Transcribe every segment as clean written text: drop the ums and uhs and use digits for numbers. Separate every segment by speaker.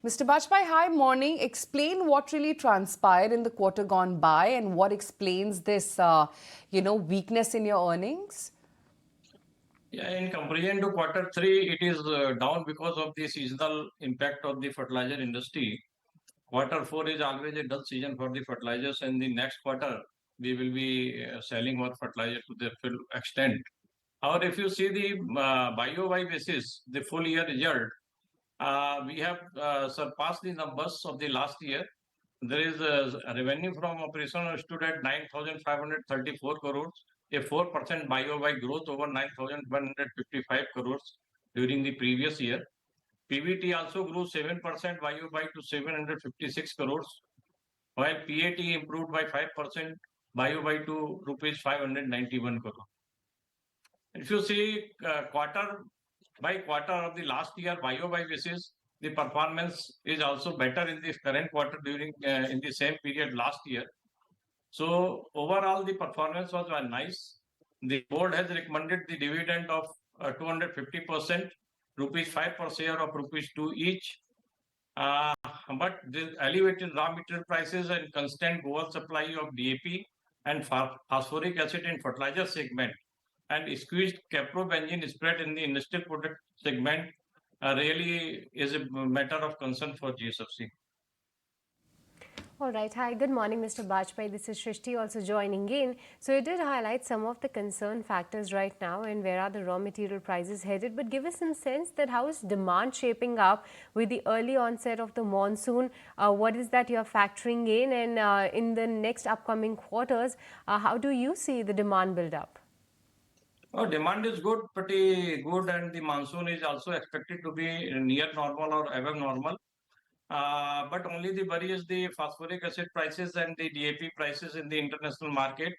Speaker 1: Mr. Bajpai, hi, morning. Explain what really transpired in the quarter gone by and what explains this, weakness in your earnings.
Speaker 2: Yeah, in comparison to quarter three, it is down because of the seasonal impact of the fertilizer industry. Quarter four is always a dull season for the fertilizers, and the next quarter we will be selling more fertilizer to the full extent. However, if you see the BioY basis, the full year result, we have surpassed the numbers of the last year. There is a revenue from operation stood at 9,534 crores, a 4% YOY growth over 9,155 crores during the previous year. PBT also grew 7% YOY to 756 crores, while PAT improved by 5% YOY to rupees 591 crores. If you see quarter by quarter of the last year YOY basis, the performance is also better in this current quarter during in the same period last year. So overall, the performance was nice. The board has recommended the dividend of 250%, rupees 5 per share of rupees 2 each. Uh, but the elevated raw material prices and constant global supply of DAP and phosphoric acid in fertilizer segment and squeezed caprobenzene spread in the industrial product segment really is a matter of concern for GSFC.
Speaker 3: All right. Hi, good morning, Mr. Bajpai. This is Shrishti also joining in. So you did highlight some of the concern factors right now and where are the raw material prices headed. But give us some sense that how is demand shaping up with the early onset of the monsoon? What is that you're factoring in? And in the next upcoming quarters, how do you see the demand build up?
Speaker 2: Oh, demand is good, pretty good, and the monsoon is also expected to be near normal or above normal. But only the worry is the phosphoric acid prices and the DAP prices in the international market,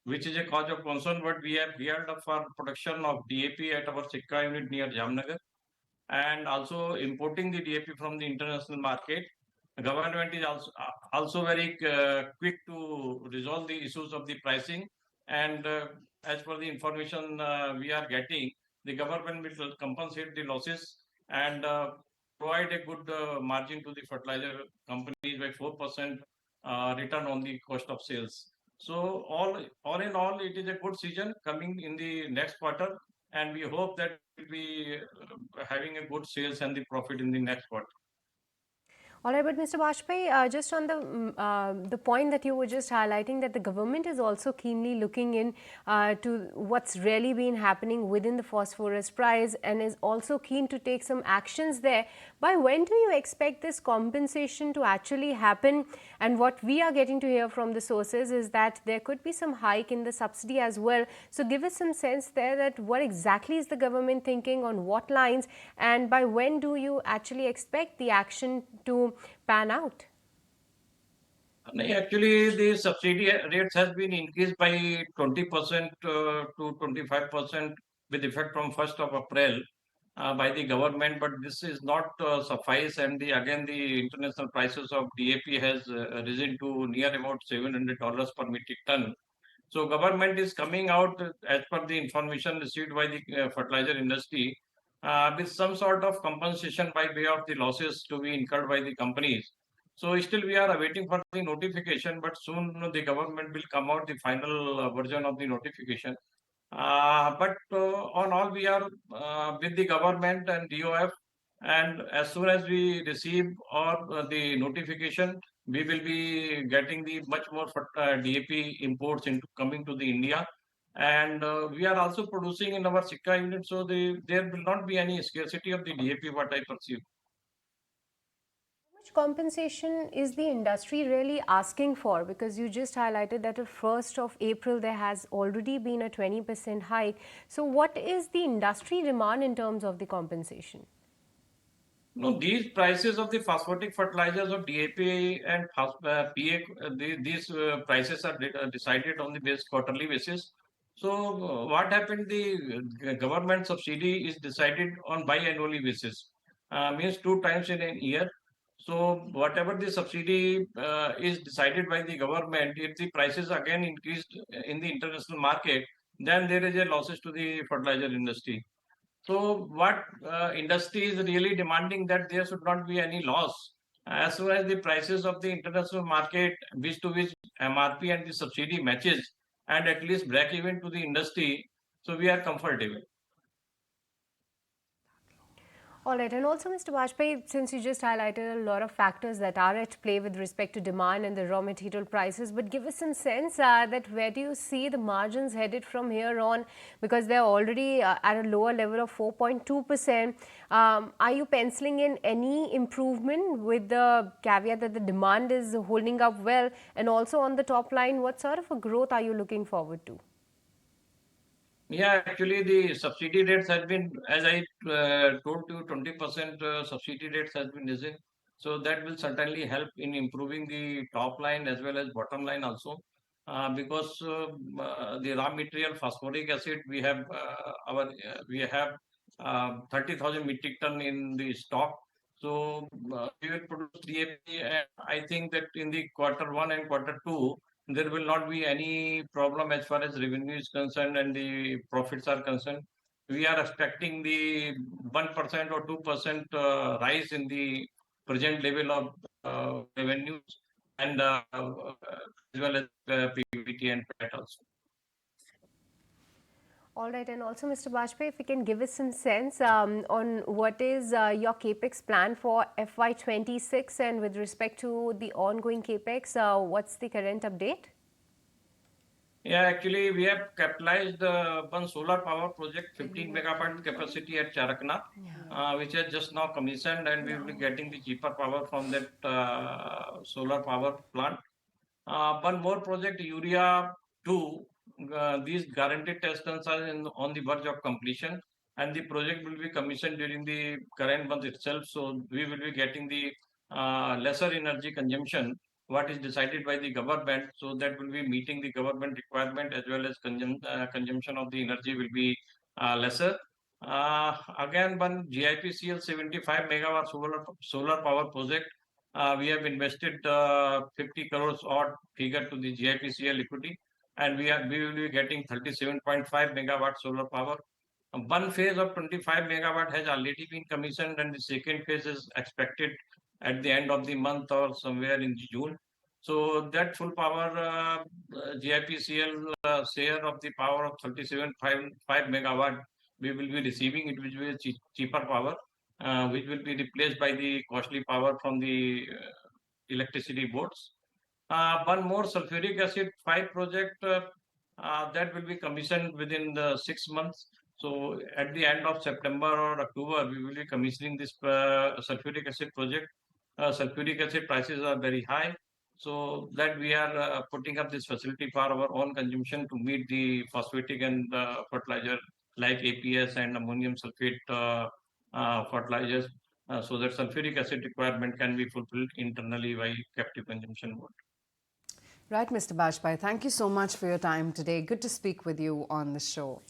Speaker 2: which is a cause of concern. But we have geared up for production of DAP at our Sikka unit near Jamnagar and also importing the DAP from the international market. The government is also very quick to resolve the issues of the pricing. And as per the information we are getting, the government will compensate the losses and provide a good margin to the fertilizer companies by 4% return on the cost of sales. So all in all, it is a good season coming in the next quarter, and we hope that we'll be having a good sales and the profit in the next quarter.
Speaker 3: All right, but Mr. Bajpai, just on the point that you were just highlighting, that the government is also keenly looking in to what's really been happening within the phosphorus price and is also keen to take some actions there. By when do you expect this compensation to actually happen? And what we are getting to hear from the sources is that there could be some hike in the subsidy as well. So give us some sense there that what exactly is the government thinking on what lines, and by when do you actually expect the action to pan out?
Speaker 2: Actually, the subsidy rates has been increased by 20% to 25% with effect from 1st of April by the government, but this is not suffice. And again, the international prices of DAP has risen to near about $700 per metric ton. So government is coming out as per the information received by the fertilizer industry with some sort of compensation by way of the losses to be incurred by the companies. So still we are awaiting for the notification, but soon the government will come out the final version of the notification. But on all, we are with the government and DOF, and as soon as we receive or the notification, we will be getting the much more DAP imports into coming to the India, and we are also producing in our Sikka unit, so there will not be any scarcity of the DAP. What I perceive.
Speaker 3: How much compensation is the industry really asking for? Because you just highlighted that on 1st of April there has already been a 20% hike. So what is the industry demand in terms of the compensation?
Speaker 2: No, these prices of the phosphatic fertilizers of DAP and PA, these prices are decided on the quarterly basis. So what happened? The government subsidy is decided on biannually basis, means two times in a year. So whatever the subsidy is decided by the government, if the prices again increased in the international market, then there is a losses to the fertilizer industry. So what industry is really demanding that there should not be any loss. As soon as the prices of the international market which to which MRP and the subsidy matches and at least break even to the industry, so we are comfortable.
Speaker 3: All right, and also Mr. Bajpai, since you just highlighted a lot of factors that are at play with respect to demand and the raw material prices, but give us some sense that where do you see the margins headed from here on, because they're already at a lower level of 4.2%. Are you penciling in any improvement with the caveat that the demand is holding up well, and also on the top line, what sort of a growth are you looking forward to?
Speaker 2: Yeah, actually, the subsidy rates has been, as I told you, 20% subsidy rates has been risen. So that will certainly help in improving the top line as well as bottom line also. Because the raw material phosphoric acid we have 30,000 metric ton in the stock. So we will produce DAP, and I think that in the quarter 1 and quarter 2 there will not be any problem as far as revenue is concerned and the profits are concerned. We are expecting the 1% or 2% rise in the present level of revenues and as well as PBT and PAT also.
Speaker 3: All right, and also Mr. Bajpai, if you can give us some sense on what is your capex plan for FY26, and with respect to the ongoing capex, what's the current update?
Speaker 2: Yeah, actually, we have capitalized one solar power project, 15 megawatt capacity at Charakna, which has just now commissioned, and we will be getting the cheaper power from that solar power plant. One more project, Urea 2. These guaranteed test runs are on the verge of completion, and the project will be commissioned during the current month itself. So we will be getting the lesser energy consumption, what is decided by the government. So that will be meeting the government requirement as well as consumption of the energy will be lesser. Again, one GIPCL 75 megawatt solar power project. We have invested 50 crores odd figure to the GIPCL equity, and we will be getting 37.5 megawatt solar power. One phase of 25 megawatt has already been commissioned, and the second phase is expected at the end of the month or somewhere in June. So that full power GIPCL share of the power of 37.5 megawatt we will be receiving. It will be cheaper power, which will be replaced by the costly power from the electricity boards. One more sulfuric acid 5 project that will be commissioned within the 6 months. So at the end of September or October, we will be commissioning this sulfuric acid project. Sulfuric acid prices are very high, so that we are putting up this facility for our own consumption to meet the phosphatic and fertilizer like APS and ammonium sulfate fertilizers, so that sulfuric acid requirement can be fulfilled internally by captive consumption mode.
Speaker 1: Right, Mr. Bajpai, thank you so much for your time today. Good to speak with you on the show.